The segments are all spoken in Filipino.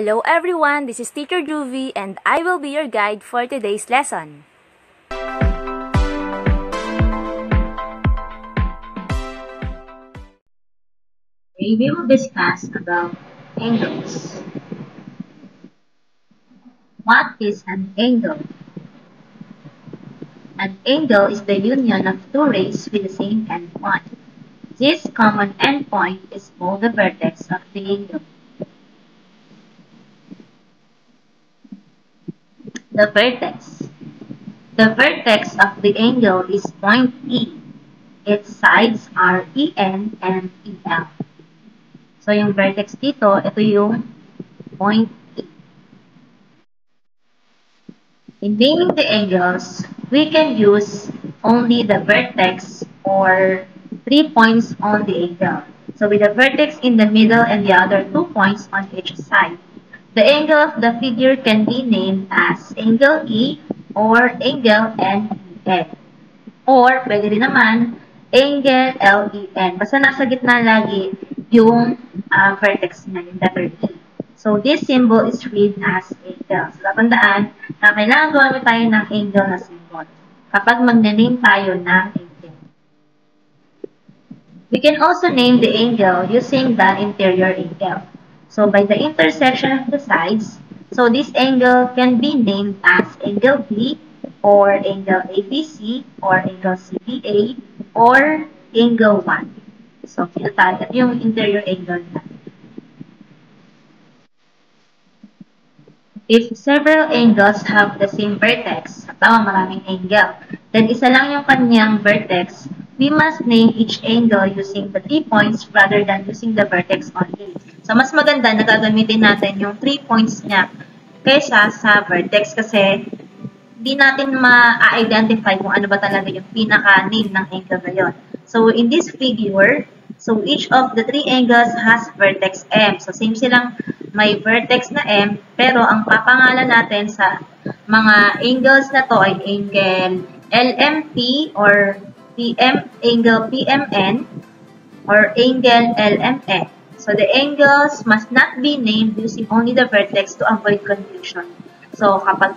Hello everyone, this is Teacher Juvie and I will be your guide for today's lesson. We will discuss about angles. What is an angle? An angle is the union of two rays with the same endpoint. This common endpoint is called the vertex of the angle. The vertex. The vertex of the angle is point E. Its sides are EN and EL. So yung vertex dito, ito yung point E. In naming the angles, we can use only the vertex or 3 points on the angle. So with the vertex in the middle and the other 2 points on each side, the angle of the figure can be named as angle E or angle NEN. Or pwede rin naman angle LEN. Basta nasa gitna lagi yung vertex niya, yung letter E. So, this symbol is read as angle. So, tandaan na kailangan gawin tayo ng angle na symbol kapag mag-name tayo ng angle. We can also name the angle using the interior angle. So, by the intersection of the sides, so this angle can be named as angle B, or angle ABC, or angle CBA, or angle 1. So, ito yung interior angle natin. If several angles have the same vertex, maraming angle, then isa lang yung kanyang vertex, we must name each angle using the 3 points rather than using the vertex only. So, mas maganda na gagamitin natin yung 3 points niya kaysa sa vertex kasi hindi natin ma-identify kung ano ba talaga yung pinaka-name ng angle na yun. So, in this figure, so each of the 3 angles has vertex M. So, same silang may vertex na M, pero ang papangalan natin sa mga angles na to ay angle LMP or angle PMN or angle LMN. So, the angles must not be named using only the vertex to avoid confusion. So, kapag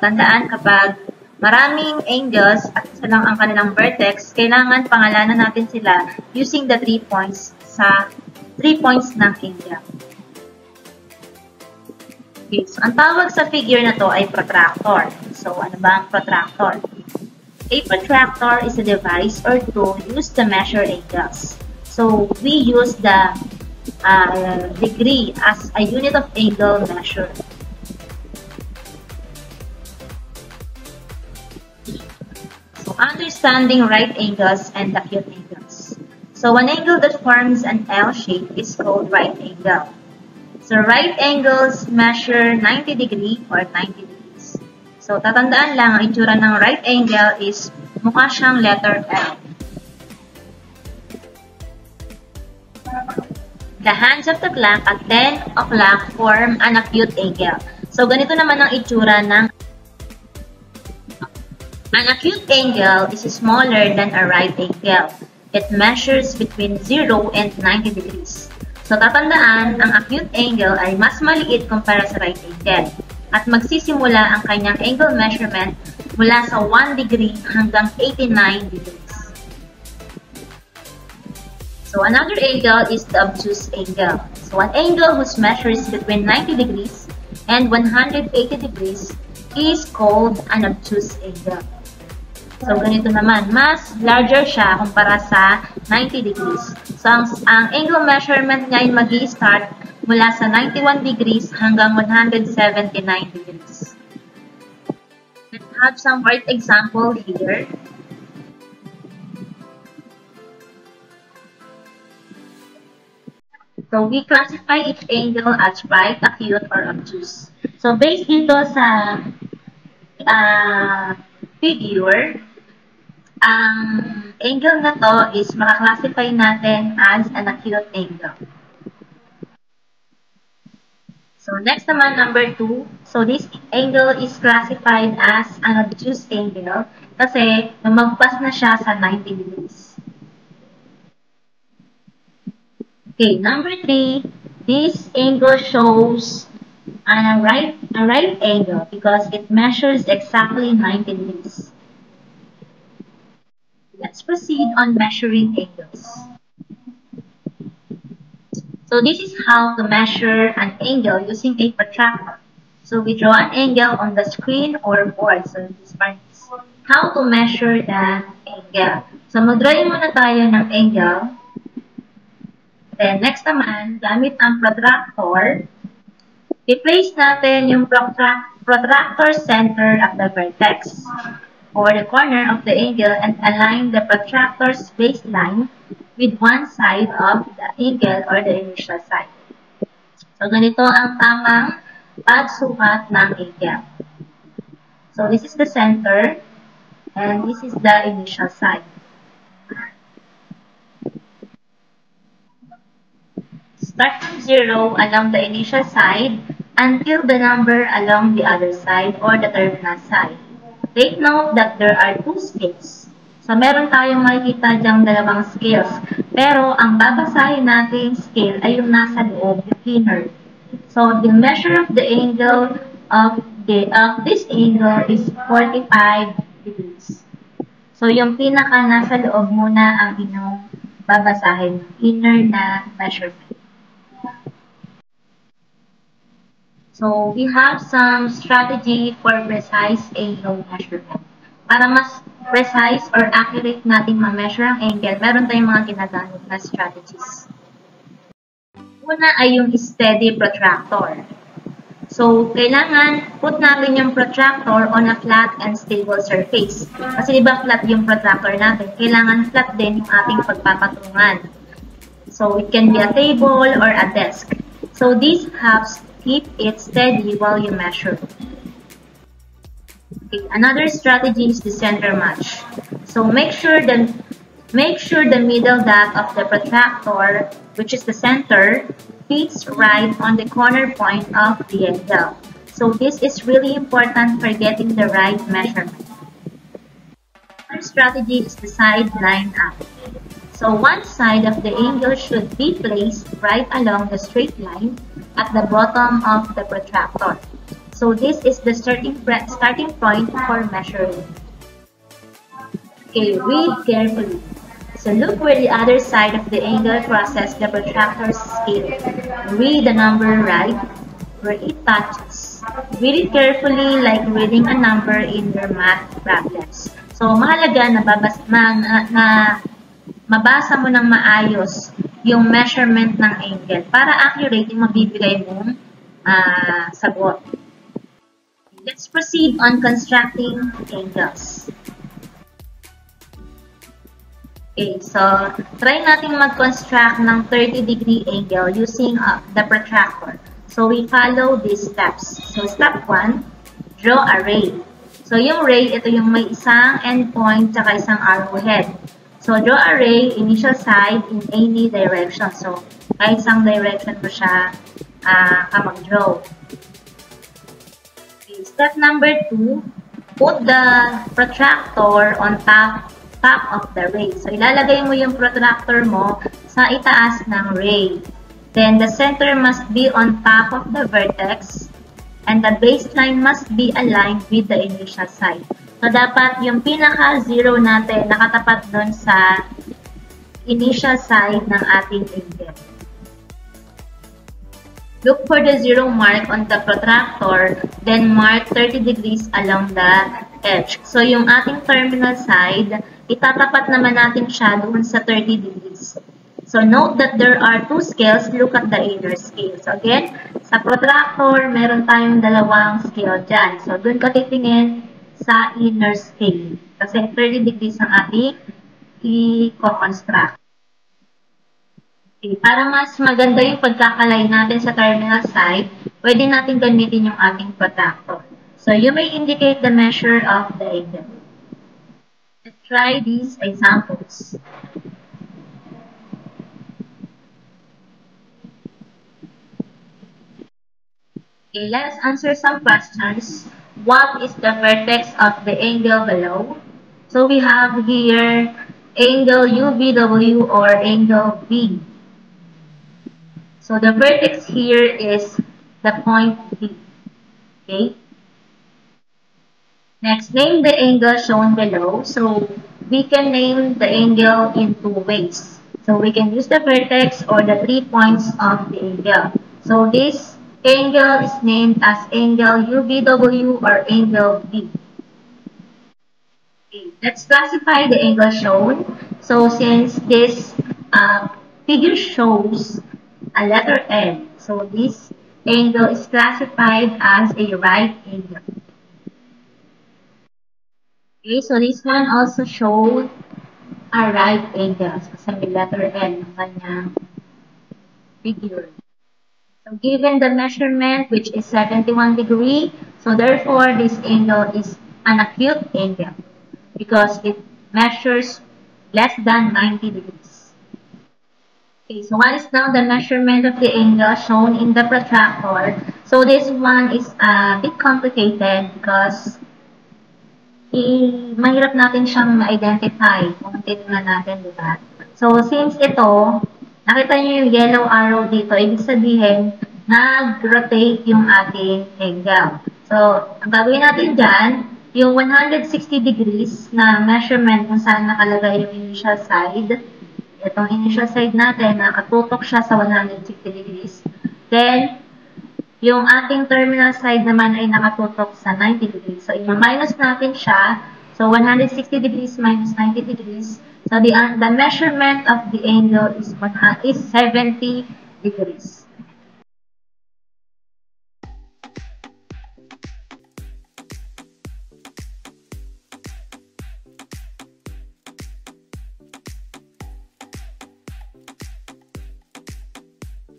maraming angles at isa lang ang kanilang vertex, kailangan pangalanan natin sila using the 3 points sa 3 points ng angle. Okay, so ang tawag sa figure na to ay protractor. So, ano ba ang protractor? A protractor is a device or tool used to measure angles. So, we use the degree as a unit of angle measure. So, understanding right angles and acute angles. So, an angle that forms an L shape is called right angle. So, right angles measure 90 degree or 90 degrees. So, tatandaan lang, ang itsura ng right angle is mukha siyang letter L. The hands of the clock at 10 o'clock form an acute angle. So, ganito naman ang itsura ng an acute angle is smaller than a right angle. It measures between 0 and 90 degrees. So, tatandaan, ang acute angle ay mas maliit kumpara sa right angle. At magsisimula ang kanyang angle measurement mula sa 1 degree hanggang 89 degrees. So, another angle is the obtuse angle. So, an angle whose measures between 90 degrees and 180 degrees is called an obtuse angle. So, ganito naman, mas larger siya kumpara sa 90 degrees. So, ang angle measurement niya ay mag-i-start mula sa 91 degrees hanggang 179 degrees. Let's have some right example here. So, we classify each angle as right, acute, or obtuse. So, based dito sa figure, ang angle na to is maka-classify natin as an acute angle. So, next naman, number 2. So, this angle is classified as an obtuse angle kasi lumagpas na siya sa 90 degrees. Okay, number 3. This angle shows And a right angle because it measures exactly 90 degrees. Let's proceed on measuring angles. So this is how to measure an angle using a protractor. So we draw an angle on the screen or board. So this part is how to measure the angle. So mag-drawing muna tayo ng angle. Then next naman, gamit ang protractor, i-place natin yung protractor center at the vertex or the corner of the angle and align the protractor's baseline with one side of the angle or the initial side. So, ganito ang tamang pagsukat ng angle. So, this is the center and this is the initial side. Start from 0 along the initial side until the number along the other side or the terminal side. Take note that there are two scales. So, meron tayong makikita dyang dalawang scales. Pero, ang babasahin natin scale ay yung nasa loob, yung inner. So, the measure of the angle of this angle is 45 degrees. So, yung pinaka nasa loob muna ang inyong babasahin, inner na measurement. So, we have some strategy for precise angle measurement. Para mas precise or accurate natin ma-measure ang angle, meron tayong mga ginagamit na strategies. Una ay yung steady protractor. So, kailangan put natin yung protractor on a flat and stable surface. Kasi diba flat yung protractor natin, kailangan flat din yung ating pagpapatungan. So, it can be a table or a desk. So, these helps keep it steady while you measure. Okay, another strategy is the center match. So make sure the middle dot of the protractor, which is the center, fits right on the corner point of the angle. So this is really important for getting the right measurement. Another strategy is the side line up. So one side of the angle should be placed right along the straight line at the bottom of the protractor. So this is the starting point for measuring. Okay, read carefully. So look where the other side of the angle crosses the protractor's scale. Read the number right where it touches. Read it carefully like reading a number in your math problems. So mahalaga na mabasa mo ng maayos yung measurement ng angle para accurate yung mabibigay mong sagot. Let's proceed on constructing angles. Okay, so try natin mag-construct ng 30-degree angle using the protractor. So we follow these steps. So step 1, draw a ray. So yung ray, ito yung may isang endpoint at isang arrowhead. So, draw a ray, initial side, in any direction. So, kahit isang direction mo siya mag-draw. Okay, step number 2, put the protractor on top of the ray. So, ilalagay mo yung protractor mo sa itaas ng ray. Then, the center must be on top of the vertex and the baseline must be aligned with the initial side. So, dapat yung pinaka-zero natin nakatapat doon sa initial side ng ating angle. Look for the zero mark on the protractor, then mark 30 degrees along the edge. So, yung ating terminal side, itatapat naman natin siya doon sa 30 degrees. So, note that there are two scales. Look at the inner scale. So, again, sa protractor, meron tayong dalawang scale dyan. So, doon ka titingin sa inner scale. Kasi 30 degrees ang ating i-construct. Okay, para mas maganda yung pagkakalay natin sa terminal side, pwede natin gamitin yung ating protractor. So, you may indicate the measure of the angle. Let's try these examples. Okay, let's answer some questions. What is the vertex of the angle below? So we have here angle UVW or angle B. So the vertex here is the point B. Okay? Next, name the angle shown below. So we can name the angle in two ways. So we can use the vertex or the 3 points of the angle. So this angle is named as angle UVW or angle B. Okay, let's classify the angle shown. So since this figure shows a letter N, so this angle is classified as a right angle. Okay, so this one also shows a right angle. So may letter N ang kanyang figure. So given the measurement, which is 71 degree, so therefore this angle is an acute angle because it measures less than 90 degrees. Okay, so what is now the measurement of the angle shown in the protractor? So this one is a bit complicated because mahirap natin siyang ma-identify kung titignan natin, di ba? So, since ito, nakita niyo yung yellow arrow dito, ibig sabihin, nag-rotate yung ating angle. So, ang gagawin natin dyan, yung 160 degrees na measurement kung saan nakalagay yung initial side, itong initial side natin, nakatutok siya sa 160 degrees. Then, yung ating terminal side naman ay nakatutok sa 90 degrees. So, i-minus natin siya. So, 160 degrees minus 90 degrees. So, the measurement of the angle is 70 degrees.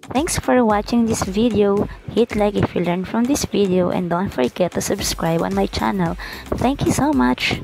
Thanks for watching this video. Hit like if you learned from this video and don't forget to subscribe on my channel. Thank you so much.